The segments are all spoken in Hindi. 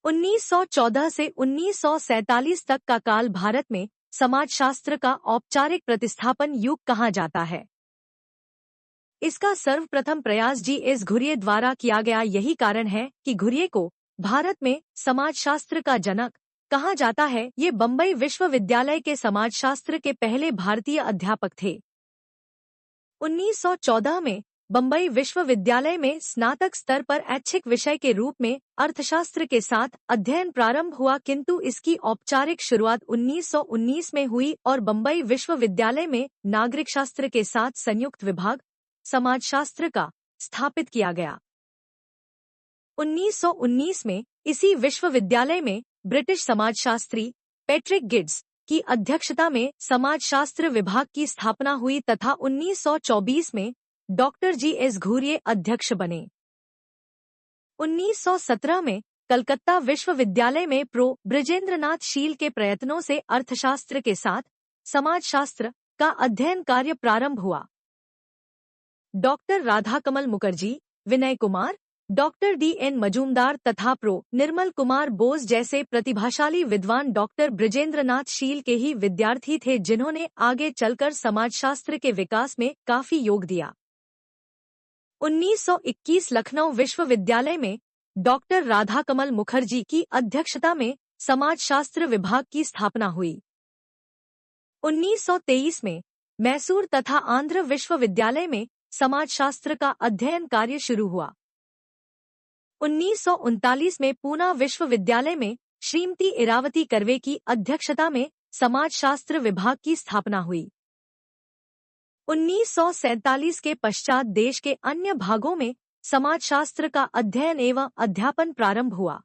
1914 से 1947 तक का काल भारत में समाजशास्त्र का औपचारिक प्रतिस्थापन युग कहा जाता है। इसका सर्वप्रथम प्रयास जी.एस. घुरिये द्वारा किया गया। यही कारण है कि घुरिये को भारत में समाजशास्त्र का जनक कहा जाता है। ये बम्बई विश्वविद्यालय के समाजशास्त्र के पहले भारतीय अध्यापक थे। 1914 में बम्बई विश्वविद्यालय में स्नातक स्तर पर ऐच्छिक विषय के रूप में अर्थशास्त्र के साथ अध्ययन प्रारंभ हुआ, किंतु इसकी औपचारिक शुरुआत 1919 में हुई और बम्बई विश्वविद्यालय में नागरिक शास्त्र के साथ संयुक्त विभाग समाजशास्त्र का स्थापित किया गया। 1919 में इसी विश्वविद्यालय में ब्रिटिश समाजशास्त्री पैट्रिक गिड्स की अध्यक्षता में समाजशास्त्र विभाग की स्थापना हुई तथा 1924 में डॉक्टर जी.एस. घुरिये अध्यक्ष बने। 1917 में कलकत्ता विश्वविद्यालय में प्रो. बृजेंद्रनाथ शील के प्रयत्नों से अर्थशास्त्र के साथ समाजशास्त्र का अध्ययन कार्य प्रारंभ हुआ। Doctor Radhakamal Mukherjee, Vinay Kumar, doctor DN. Majumdar तथा प्रो. निर्मल कुमार बोस जैसे प्रतिभाशाली विद्वान डॉक्टर बृजेंद्रनाथ शील के ही विद्यार्थी थे, जिन्होंने आगे चलकर समाजशास्त्र के विकास में काफी योग दिया। 1921 लखनऊ विश्वविद्यालय में डॉक्टर राधाकमल मुखर्जी की अध्यक्षता में समाजशास्त्र विभाग की स्थापना हुई। 1923 में मैसूर तथा आंध्र विश्वविद्यालय में समाजशास्त्र का अध्ययन कार्य शुरू हुआ। 1939 में पूना विश्वविद्यालय में श्रीमती इरावती कर्वे की अध्यक्षता में समाजशास्त्र विभाग की स्थापना हुई। 1947 के पश्चात देश के अन्य भागों में समाजशास्त्र का अध्ययन एवं अध्यापन प्रारंभ हुआ।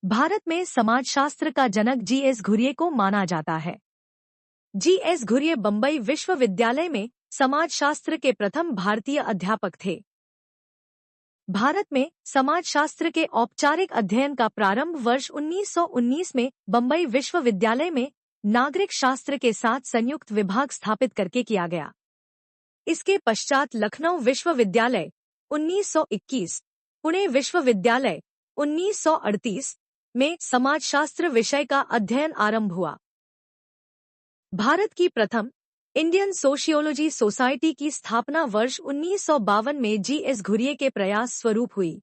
भारत में समाजशास्त्र का जनक जी.एस. घुरिये को माना जाता है। जी.एस. घुरिये बम्बई विश्वविद्यालय में समाजशास्त्र के प्रथम भारतीय अध्यापक थे। भारत में समाजशास्त्र के औपचारिक अध्ययन का प्रारंभ वर्ष 1919 में बम्बई विश्वविद्यालय में नागरिक शास्त्र के साथ संयुक्त विभाग स्थापित करके किया गया। इसके पश्चात लखनऊ विश्वविद्यालय 1921, पुणे विश्वविद्यालय 1938 में समाजशास्त्र विषय का अध्ययन आरंभ हुआ। भारत की प्रथम इंडियन सोशियोलॉजी सोसाइटी की स्थापना वर्ष 1952 में जी.एस. घुरिये के प्रयास स्वरूप हुई।